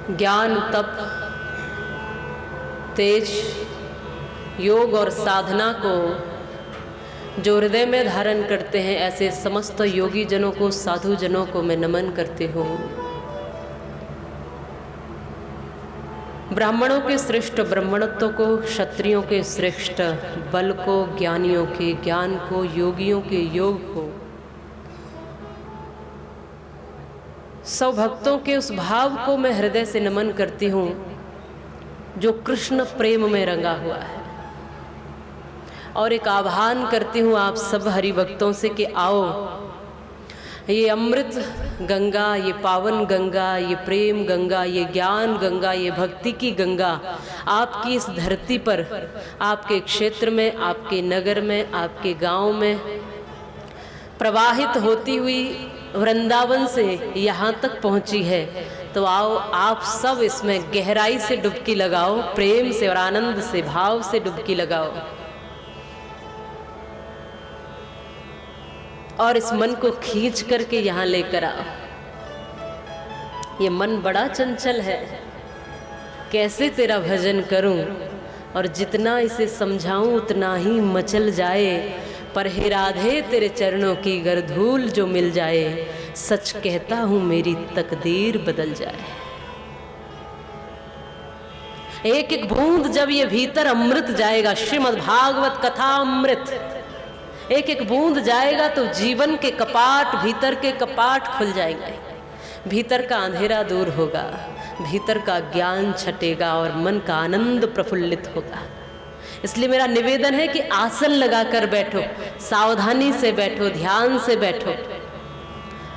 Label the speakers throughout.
Speaker 1: ज्ञान, तप, तेज, योग और साधना को जो हृदय में धारण करते हैं, ऐसे समस्त योगी जनों को, साधु जनों को मैं नमन करती हूँ। ब्राह्मणों के श्रेष्ठ ब्राह्मणत्व को, क्षत्रियों के श्रेष्ठ बल को, ज्ञानियों के ज्ञान को, योगियों के योग को, सब भक्तों के उस भाव को मैं हृदय से नमन करती हूँ जो कृष्ण प्रेम में रंगा हुआ है। और एक आह्वान करती हूँ आप सब हरि भक्तों से कि आओ, ये अमृत गंगा, ये पावन गंगा, ये प्रेम गंगा, ये ज्ञान गंगा, ये भक्ति की गंगा आपकी इस धरती पर, आपके क्षेत्र में, आपके नगर में, आपके गांव में प्रवाहित होती हुई वृंदावन से यहाँ तक पहुँची है। तो आओ आप सब इसमें गहराई से डुबकी लगाओ, प्रेम से और आनंद से, भाव से डुबकी लगाओ और इस मन को खींच करके यहाँ लेकर आओ। ये मन बड़ा चंचल है, कैसे तेरा भजन करूं, और जितना इसे समझाऊं उतना ही मचल जाए। पर हे राधे तेरे चरणों की गर धूल जो मिल जाए, सच कहता हूं मेरी तकदीर बदल जाए। एक एक बूंद जब ये भीतर अमृत जाएगा, श्रीमद् भागवत कथा अमृत, एक एक बूंद जाएगा तो जीवन के कपाट, भीतर के कपाट खुल जाएंगे, भीतर का अंधेरा दूर होगा, भीतर का ज्ञान छटेगा और मन का आनंद प्रफुल्लित होगा। इसलिए मेरा निवेदन है कि आसन लगाकर बैठो, सावधानी से बैठो, ध्यान से बैठो।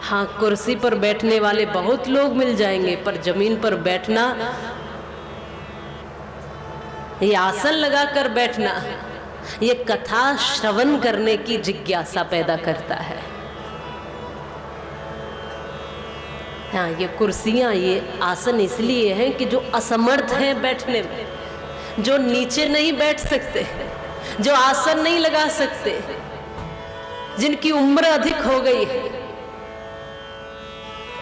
Speaker 1: हाँ, कुर्सी पर बैठने वाले बहुत लोग मिल जाएंगे, पर जमीन पर बैठना, ये आसन लगाकर बैठना, ये कथा श्रवण करने की जिज्ञासा पैदा करता है। हाँ, ये कुर्सियाँ, ये आसन इसलिए हैं कि जो असमर्थ हैं बैठने में, जो नीचे नहीं बैठ सकते, जो आसन नहीं लगा सकते, जिनकी उम्र अधिक हो गई है,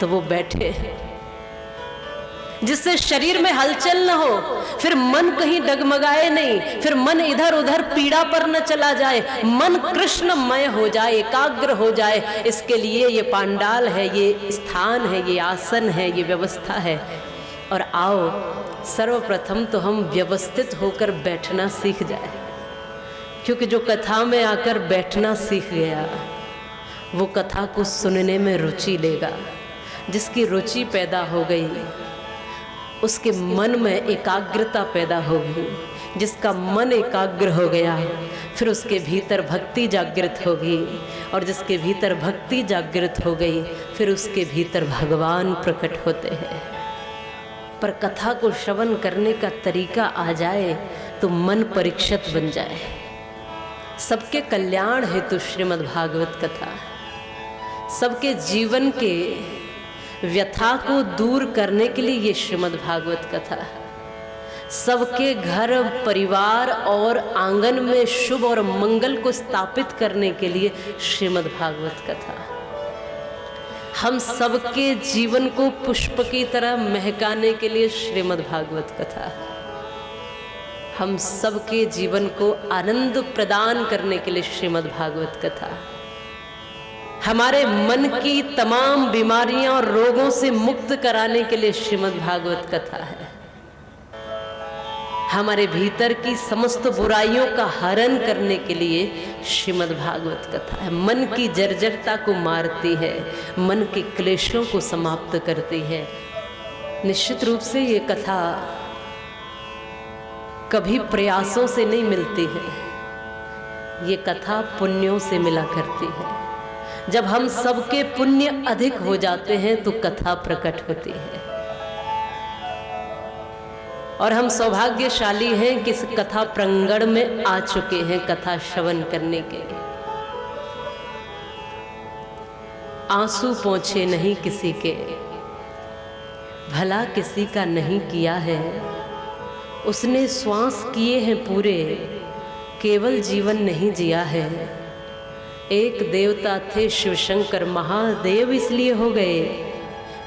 Speaker 1: तो वो बैठे, जिससे शरीर में हलचल न हो, फिर मन कहीं डगमगाए नहीं, फिर मन इधर उधर पीड़ा पर न चला जाए, मन कृष्णमय हो जाए, एकाग्र हो जाए। इसके लिए ये पांडाल है, ये स्थान है, ये आसन है, ये व्यवस्था है। और आओ सर्वप्रथम तो हम व्यवस्थित होकर बैठना सीख जाए, क्योंकि जो कथा में आकर बैठना सीख गया वो कथा को सुनने में रुचि लेगा। जिसकी रुचि पैदा हो गई उसके मन में एकाग्रता पैदा होगी, जिसका मन एकाग्र हो गया फिर उसके भीतर भक्ति जागृत होगी, और जिसके भीतर भक्ति जागृत हो गई फिर उसके भीतर भगवान प्रकट होते हैं। पर कथा को श्रवण करने का तरीका आ जाए तो मन परीक्षित बन जाए। सबके कल्याण हेतु श्रीमद् भागवत कथा, सबके जीवन के व्यथा को दूर करने के लिए ये श्रीमद् भागवत कथा, सबके घर परिवार और आंगन में शुभ और मंगल को स्थापित करने के लिए श्रीमद् भागवत कथा, हम सबके जीवन को पुष्प की तरह महकाने के लिए श्रीमद् भागवत कथा, हम सबके जीवन को आनंद प्रदान करने के लिए श्रीमद् भागवत कथा, हमारे मन की तमाम बीमारियां और रोगों से मुक्त कराने के लिए श्रीमद् भागवत कथा है, हमारे भीतर की समस्त बुराइयों का हरण करने के लिए श्रीमद् भागवत कथा है। मन की जर्जरता को मारती है, मन के क्लेशों को समाप्त करती है। निश्चित रूप से ये कथा कभी प्रयासों से नहीं मिलती है, ये कथा पुण्यों से मिला करती है। जब हम सबके पुण्य अधिक हो जाते हैं तो कथा प्रकट होती है, और हम सौभाग्यशाली हैं कि इस कथा प्रांगण में आ चुके हैं कथा श्रवण करने के लिए। आंसू पोंछे नहीं किसी के, भला किसी का नहीं किया है, उसने श्वास किए हैं पूरे, केवल जीवन नहीं जिया है। एक देवता थे शिव शंकर महादेव इसलिए हो गए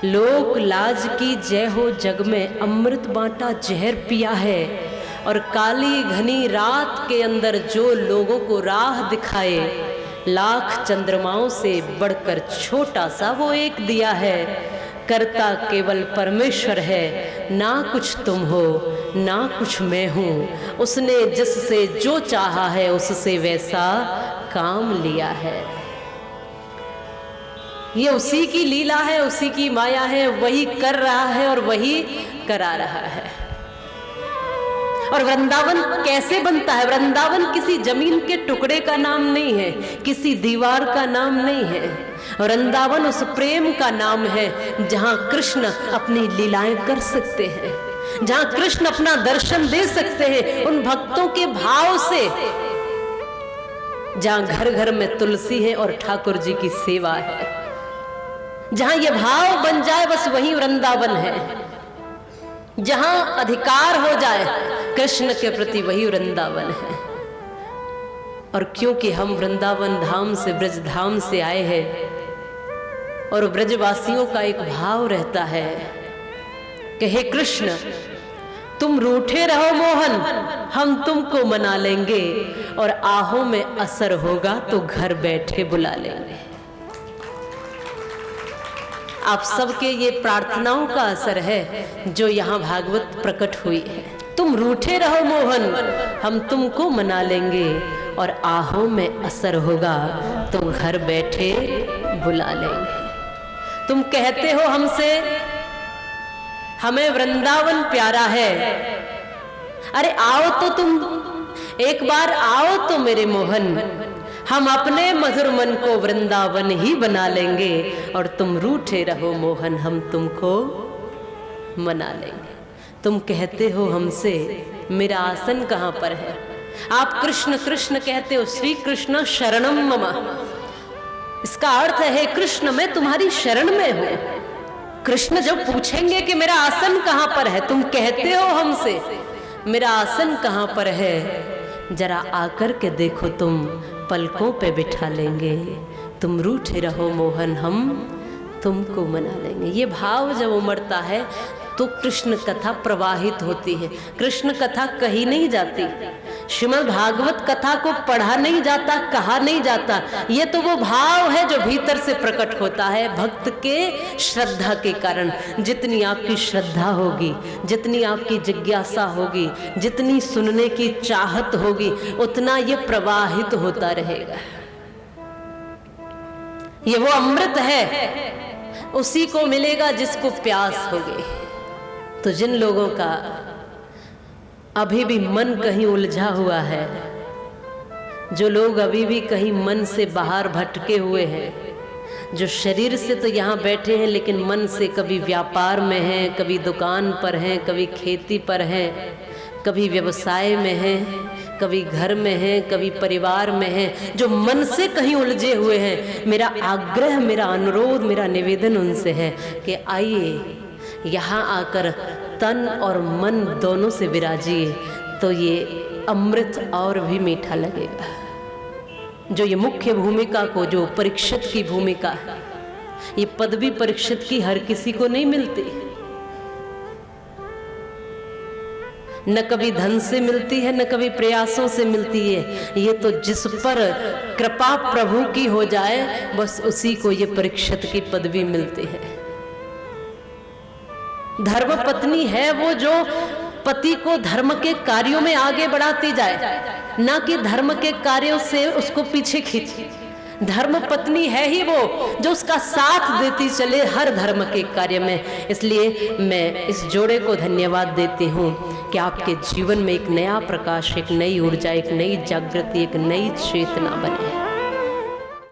Speaker 1: लोक लाज की जय हो जग में, अमृत बांटा जहर पिया है। और काली घनी रात के अंदर जो लोगों को राह दिखाए, लाख चंद्रमाओं से बढ़कर छोटा सा वो एक दिया है। करता केवल परमेश्वर है, ना कुछ तुम हो ना कुछ मैं हूँ। उसने जिससे जो चाहा है उससे वैसा काम लिया है। ये उसी की लीला है, उसी की माया है, वही कर रहा है और वही करा रहा है। और वृंदावन कैसे बनता है? वृंदावन किसी जमीन के टुकड़े का नाम नहीं है, किसी दीवार का नाम नहीं है। वृंदावन उस प्रेम का नाम है जहां कृष्ण अपनी लीलाएं कर सकते हैं, जहां कृष्ण अपना दर्शन दे सकते हैं उन भक्तों के भाव से, जहां घर घर में तुलसी है और ठाकुर जी की सेवा है। जहां ये भाव बन जाए बस वही वृंदावन है। जहां अधिकार हो जाए कृष्ण के प्रति वही वृंदावन है। और क्योंकि हम वृंदावन धाम से, ब्रज धाम से आए हैं, और ब्रजवासियों का एक भाव रहता है कि हे कृष्ण तुम रूठे रहो मोहन, हम तुमको मना लेंगे, और आहों में असर होगा तो घर बैठे बुला लेंगे। आप सबके ये प्रार्थनाओं का असर है जो यहाँ भागवत प्रकट हुई है। तुम रूठे रहो मोहन, हम तुमको मना लेंगे, और आहों में असर होगा तो घर बैठे बुला लेंगे। तुम कहते हो हमसे हमें वृंदावन प्यारा है, अरे आओ तो तुम एक बार आओ तो मेरे मोहन, हम अपने मधुर मन को वृंदावन ही बना लेंगे, और तुम रूठे रहो मोहन, हम तुमको मना लेंगे। तुम कहते हो हमसे मेरा आसन कहाँ पर है, आप कृष्ण कृष्ण कहते हो, श्री कृष्ण शरणम मम। इसका अर्थ है कृष्ण मैं तुम्हारी शरण में हूं। कृष्ण जब पूछेंगे कि मेरा आसन कहाँ पर है, तुम कहते हो हमसे मेरा आसन कहाँ पर है, जरा आकर के देखो तुम, पलकों पे बिठा लेंगे। तुम रूठे रहो मोहन, हम तुमको मना लेंगे। ये भाव जब उमड़ता है तो कृष्ण कथा प्रवाहित होती है। कृष्ण कथा कही नहीं जाती, श्रीमद् भागवत कथा को पढ़ा नहीं जाता, कहा नहीं जाता। ये तो वो भाव है जो भीतर से प्रकट होता है भक्त के श्रद्धा के कारण। जितनी आपकी श्रद्धा होगी, जितनी आपकी जिज्ञासा होगी, जितनी सुनने की चाहत होगी, उतना ये प्रवाहित होता रहेगा। ये वो अमृत है, उसी को मिलेगा जिसको प्यास होगी। तो जिन लोगों का अभी भी मन कहीं उलझा हुआ है, जो लोग अभी भी कहीं मन से बाहर भटके हुए हैं, जो शरीर से तो यहाँ बैठे हैं लेकिन मन से कभी व्यापार में हैं, कभी दुकान पर हैं, कभी खेती पर हैं, कभी व्यवसाय में हैं, कभी घर में हैं, कभी परिवार में हैं, जो मन से कहीं उलझे हुए हैं, मेरा आग्रह, मेरा अनुरोध, मेरा निवेदन उनसे है कि आइए यहाँ आकर तन और मन दोनों से विराजिए, तो ये अमृत और भी मीठा लगेगा। जो ये मुख्य भूमिका को, जो परीक्षित की भूमिका है, ये पदवी परीक्षित की हर किसी को नहीं मिलती, न कभी धन से मिलती है, न कभी प्रयासों से मिलती है। ये तो जिस पर कृपा प्रभु की हो जाए बस उसी को ये परीक्षित की पदवी मिलती है। धर्म पत्नी है वो जो पति को धर्म के कार्यों में आगे बढ़ाती जाए, ना कि धर्म के कार्यों से उसको पीछे खींचे। धर्म पत्नी है ही वो जो उसका साथ देती चले हर धर्म के कार्य में। इसलिए मैं इस जोड़े को धन्यवाद देती हूँ कि आपके जीवन में एक नया प्रकाश, एक नई ऊर्जा, एक नई जागृति, एक नई चेतना बने।